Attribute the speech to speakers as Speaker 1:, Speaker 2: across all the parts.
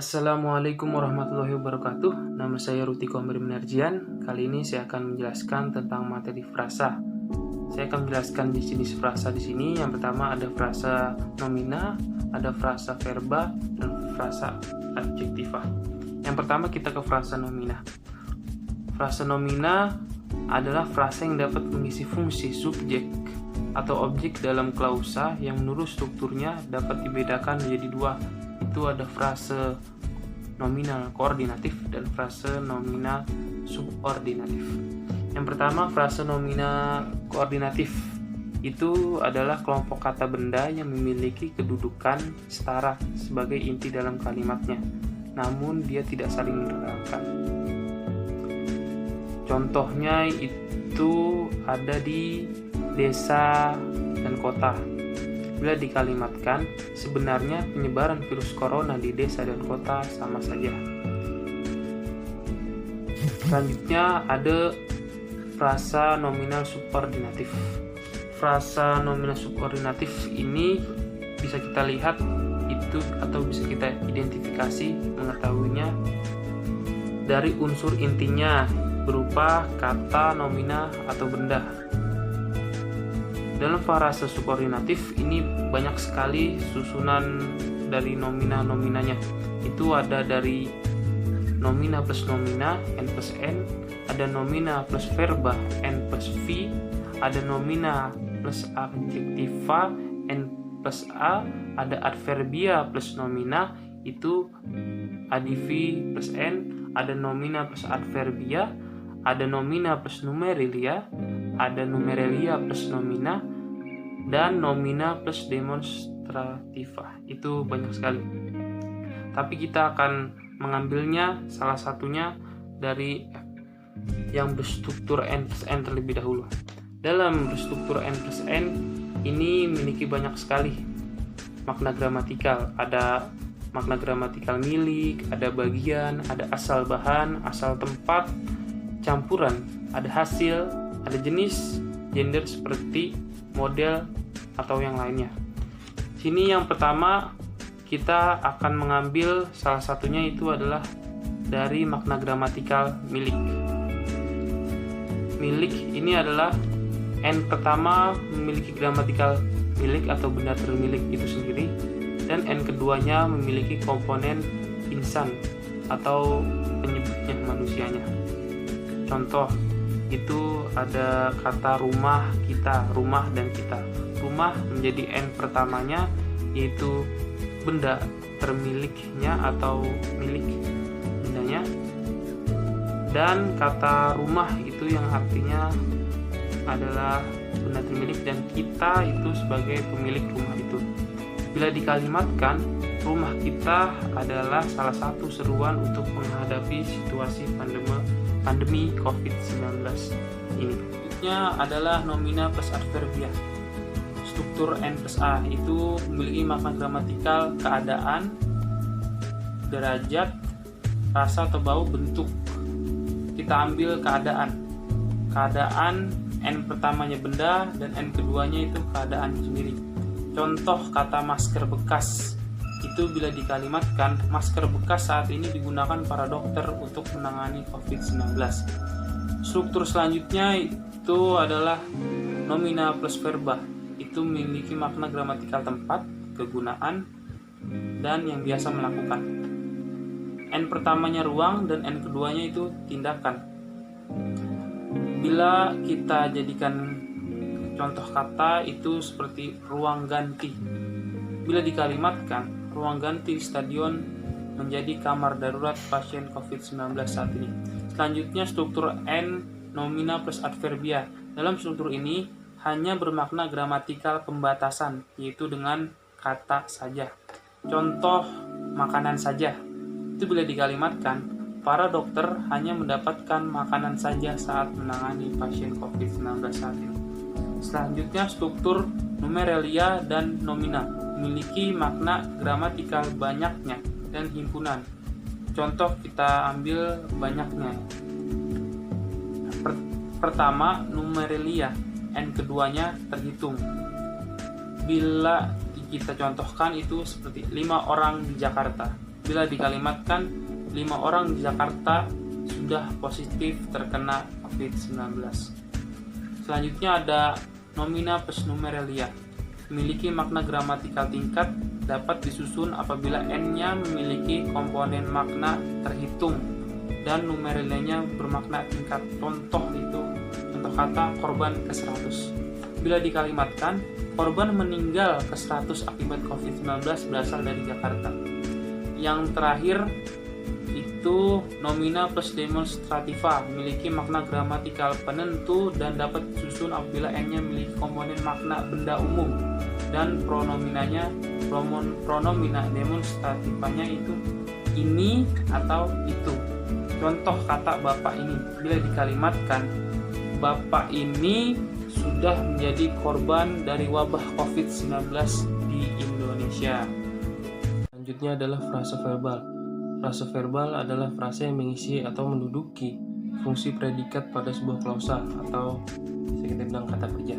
Speaker 1: Assalamualaikum warahmatullahi wabarakatuh. Nama saya Ruti Komri Minarjian. Kali ini saya akan menjelaskan tentang materi frasa. Saya akan menjelaskan jenis frasa di sini. Yang pertama ada frasa nomina, ada frasa verba, dan frasa adjektiva. Yang pertama kita ke frasa nomina. Frasa nomina adalah frasa yang dapat mengisi fungsi subjek atau objek dalam klausa yang menurut strukturnya dapat dibedakan menjadi dua. Itu ada frase nominal koordinatif dan frase nominal subordinatif. Yang pertama, frase nominal koordinatif itu adalah kelompok kata benda yang memiliki kedudukan setara sebagai inti dalam kalimatnya, namun dia tidak saling menerangkan. Contohnya itu ada di desa dan kota. Bila dikalimatkan, sebenarnya penyebaran virus corona di desa dan kota sama saja. Selanjutnya ada frasa nominal subordinatif. Frasa nominal subordinatif ini bisa kita lihat itu atau bisa kita identifikasi mengetahuinya dari unsur intinya berupa kata, nomina, atau benda. Dalam frasa subordinatif ini banyak sekali susunan dari nomina-nominanya. Itu ada dari nomina plus nomina, n plus n, ada nomina plus verba, n plus v, ada nomina plus adjektiva, n plus a, ada adverbia plus nomina, itu adv plus n, ada nomina plus adverbia, ada nomina plus numerelia, ada numerelia plus nomina, dan nomina plus demonstrativa. Itu banyak sekali. Tapi kita akan mengambilnya salah satunya dari yang berstruktur n plus n terlebih dahulu. Dalam berstruktur n plus n ini memiliki banyak sekali makna gramatikal. Ada makna gramatikal milik, ada bagian, ada asal bahan, asal tempat, campuran, ada hasil, ada jenis, gender seperti model atau yang lainnya. Sini yang pertama kita akan mengambil salah satunya itu adalah dari makna gramatikal milik. Milik ini adalah n pertama memiliki gramatikal milik atau benda termilik itu sendiri, dan n keduanya memiliki komponen insan atau penyebutnya manusianya. Contoh itu ada kata rumah, kita, rumah dan kita. Rumah menjadi n pertamanya yaitu benda termiliknya atau milik bendanya, dan kata rumah itu yang artinya adalah benda termilik dan kita itu sebagai pemilik rumah itu. Bila dikalimatkan, rumah kita adalah salah satu seruan untuk menghadapi situasi pandemi COVID-19 ini. Selanjutnya adalah nomina plus adverbia. Struktur n plus a itu memiliki makna gramatikal keadaan, derajat, rasa atau bau, bentuk. Kita ambil keadaan. Keadaan n pertamanya benda dan n keduanya itu keadaan sendiri. Contoh kata masker bekas. Itu bila dikalimatkan, masker bekas saat ini digunakan para dokter untuk menangani COVID-19. Struktur selanjutnya itu adalah nomina plus verba. Itu memiliki makna gramatikal tempat, kegunaan, dan yang biasa melakukan. N pertamanya ruang dan n keduanya itu tindakan. Bila kita jadikan contoh kata itu seperti ruang ganti. Bila dikalimatkan, ruang ganti stadion menjadi kamar darurat pasien COVID-19 saat ini. Selanjutnya struktur n nomina plus adverbia. Dalam struktur ini hanya bermakna gramatikal pembatasan, yaitu dengan kata saja. Contoh makanan saja. Itu bila dikalimatkan, para dokter hanya mendapatkan makanan saja saat menangani pasien COVID-19 saat ini. Selanjutnya struktur numerelia dan nomina memiliki makna gramatikal banyaknya dan himpunan. Contoh kita ambil banyaknya. Pertama, numerelia, n keduanya terhitung. Bila kita contohkan itu seperti 5 orang di Jakarta. bila dikalimatkan 5 orang di Jakarta sudah positif terkena COVID-19. Selanjutnya ada nomina plus numeralia. Memiliki makna gramatikal tingkat, dapat disusun apabila n-nya memiliki komponen makna terhitung dan numeralianya bermakna tingkat. Contoh kata korban ke 100. Bila dikalimatkan, korban meninggal ke 100 akibat COVID-19 berasal dari Jakarta. Yang terakhir itu nomina plus demonstrativa, memiliki makna gramatikal penentu dan dapat disusun apabila n-nya memiliki komponen makna benda umum dan pronomina demonstrativanya itu ini atau itu. Contoh kata bapak ini, bila dikalimatkan, bapak ini sudah menjadi korban dari wabah COVID-19 di Indonesia. Selanjutnya adalah frase verbal. Frase verbal adalah frase yang mengisi atau menduduki fungsi predikat pada sebuah klausa atau kita bilang kata kerja.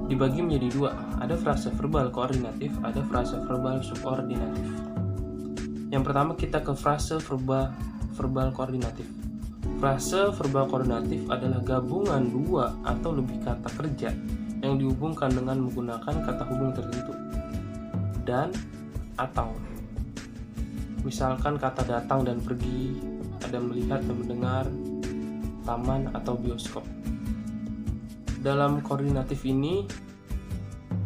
Speaker 1: Dibagi menjadi dua, ada frase verbal koordinatif, ada frase verbal subordinatif. Yang pertama kita ke frase verbal koordinatif. Frase verbal koordinatif adalah gabungan dua atau lebih kata kerja yang dihubungkan dengan menggunakan kata hubung tertentu dan atau. Misalkan kata datang dan pergi, ada melihat dan mendengar, taman atau bioskop. Dalam koordinatif ini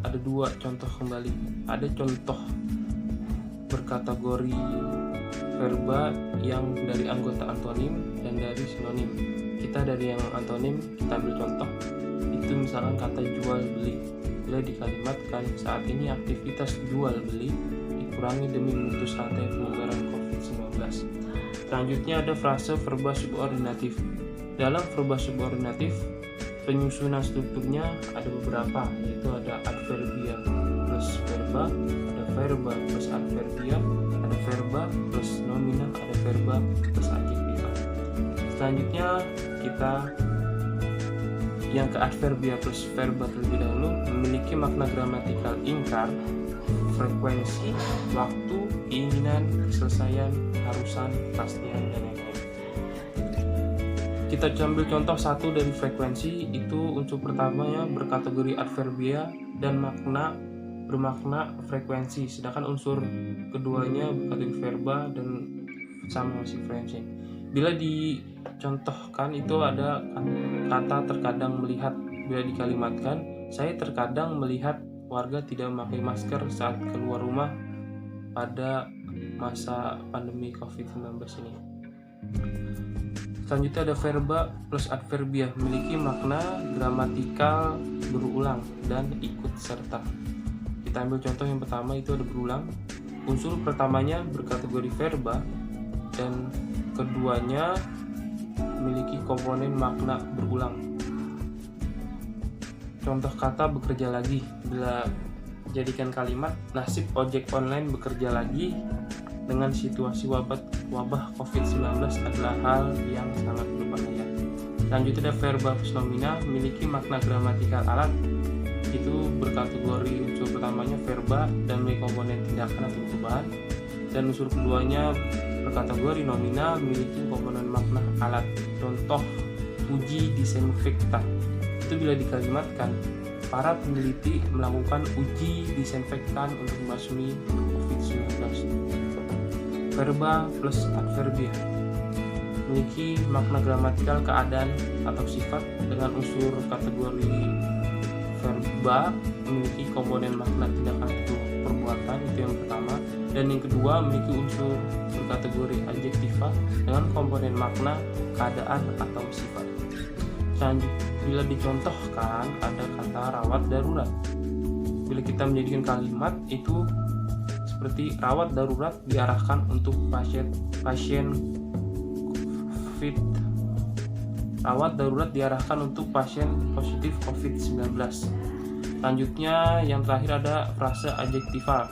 Speaker 1: ada dua contoh kembali. Ada contoh berkategori verba yang dari anggota antonim dan dari sinonim. Kita dari yang antonim, kita ambil contoh. Itu misalkan kata jual beli. Bila dikalimatkan, saat ini aktivitas jual beli dikurangi demi memutus rantai penyebaran COVID-19. Selanjutnya ada frase verba subordinatif. Dalam verba subordinatif, penyusunan strukturnya ada beberapa, yaitu ada adverbia plus verba, ada verba plus adverbia, ada verba plus nomina, ada verba plus adjektiva. Selanjutnya kita yang ke adverbia plus verba terlebih dahulu, memiliki makna gramatikal ingkar, frekuensi, waktu, keinginan, keselesaian, harusan, kepastian, dan lain-lain. Kita ambil contoh satu dari frekuensi. Itu unsur pertamanya berkategori adverbia dan bermakna frekuensi, sedangkan unsur keduanya berkategori verba dan sama masih frekuensi. Bila dicontohkan itu ada kata terkadang melihat. Bila dikalimatkan, saya terkadang melihat warga tidak memakai masker saat keluar rumah pada masa pandemi COVID-19 ini. Selanjutnya ada verba plus adverbia, memiliki makna gramatikal berulang dan ikut serta. Kita ambil contoh yang pertama, itu ada berulang. Unsur pertamanya berkategori verba dan keduanya memiliki komponen makna berulang. Contoh kata bekerja lagi. Bila jadikan kalimat, nasib ojek online bekerja lagi dengan situasi wabah COVID-19 adalah hal yang sangat berbahaya. Selanjutnya ada verba plus nomina, memiliki makna gramatikal alat. Itu berkategori unsur pertamanya verba dan memiliki komponen tindakan atau perubahan, dan unsur keduanya berkategori nomina, memiliki komponen makna alat. Contoh uji disinfektan. Itu bila dikalimatkan, para peneliti melakukan uji disinfektan untuk membasmi COVID-19. Verba plus adverbia, memiliki makna gramatikal keadaan atau sifat dengan unsur kategori verba, memiliki komponen makna tindakan atau perbuatan. Itu yang pertama. Dan yang kedua memiliki unsur berkategori adjektiva dengan komponen makna keadaan atau sifat. Selanjutnya, bila dicontohkan ada kata rawat darurat. Bila kita menjadikan kalimat itu seperti rawat darurat diarahkan untuk pasien COVID. Rawat darurat diarahkan untuk pasien positif COVID-19. Selanjutnya yang terakhir ada frase adjektiva.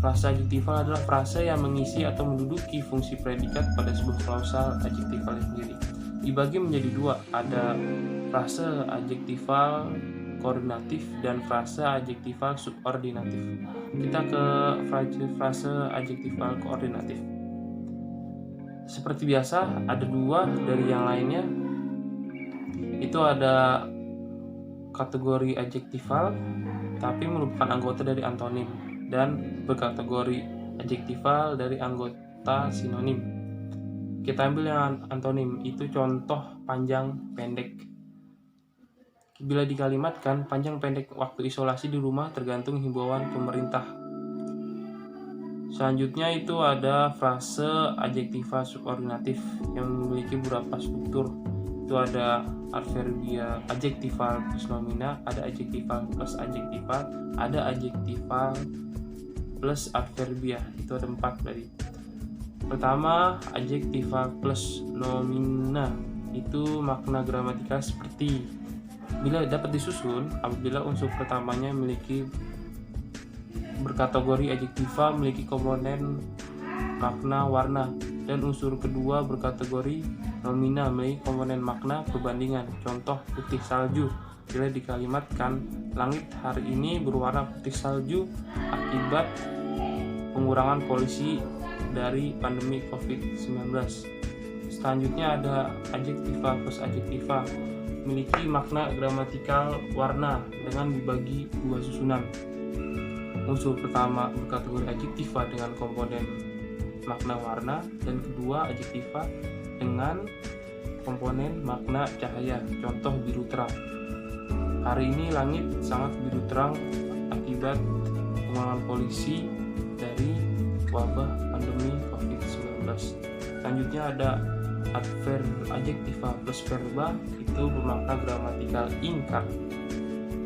Speaker 1: Frase adjektiva adalah frase yang mengisi atau menduduki fungsi predikat pada sebuah klausal adjektival sendiri. Dibagi menjadi dua, ada frase adjektival koordinatif dan frase adjektifal subordinatif. Kita ke frase adjektifal koordinatif. Seperti biasa, ada dua dari yang lainnya. Itu ada kategori adjektifal tapi merupakan anggota dari antonim, dan berkategori adjektifal dari anggota sinonim. Kita ambil yang antonim, itu contoh panjang pendek. Bila dikalimatkan, panjang pendek waktu isolasi di rumah tergantung himbauan pemerintah. Selanjutnya itu ada frase adjektiva subordinatif yang memiliki beberapa struktur. Itu ada adverbial adjektival plus nomina, ada adjektival plus adjektival, ada adjektival plus adverbia. Itu ada 4 tadi. Pertama, adjektival plus nomina itu makna gramatikal seperti bila dapat disusun apabila unsur pertamanya memiliki berkategori adjektiva memiliki komponen makna warna, dan unsur kedua berkategori nomina memiliki komponen makna perbandingan. Contoh, putih salju. Bila dikalimatkan, langit hari ini berwarna putih salju akibat pengurangan polusi dari pandemi COVID-19. Selanjutnya ada adjektiva plus adjektiva memiliki makna gramatikal warna dengan dibagi 2 susunan. Unsur pertama berkategori adjektiva dengan komponen makna warna, dan kedua adjektiva dengan komponen makna cahaya. Contoh, biru terang. Hari ini langit sangat biru terang akibat pengurangan polusi dari wabah pandemi COVID-19. Selanjutnya ada adjektiva plus verba, itu bermakna gramatikal ingkar.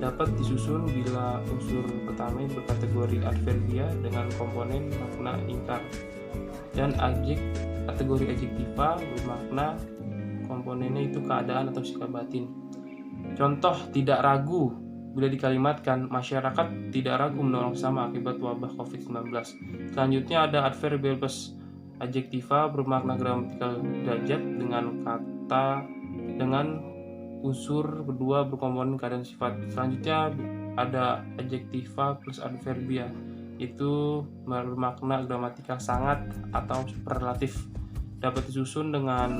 Speaker 1: Dapat disusun bila unsur pertama berkategori adverbia dengan komponen makna ingkar, dan kategori adjektiva bermakna komponennya itu keadaan atau sikap batin. Contoh, tidak ragu. Bila dikalimatkan, masyarakat tidak ragu menolong sesama akibat wabah COVID-19. Selanjutnya ada adverbial plus adjektiva bermakna gramatikal derajat dengan unsur kedua berkomponen keadaan sifat. Selanjutnya ada adjektiva plus adverbia, itu bermakna gramatikal sangat atau superlatif. Dapat disusun dengan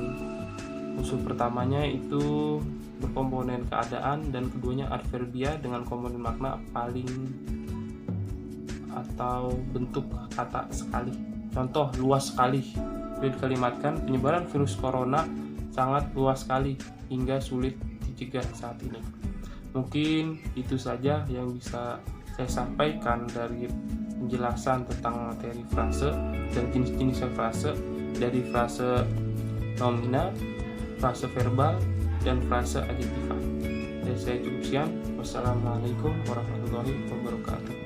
Speaker 1: unsur pertamanya itu berkomponen keadaan, dan keduanya adverbia dengan komponen makna paling atau bentuk kata sekali. Contoh, luas sekali. Bila dikalimatkan, penyebaran virus corona sangat luas sekali hingga sulit dicegah saat ini. Mungkin itu saja yang bisa saya sampaikan dari penjelasan tentang materi frase dan jenis-jenis frase, dari frase nomina, frase verbal, dan frase adjektiva. Dari saya cukup sekian. Wassalamualaikum warahmatullahi wabarakatuh.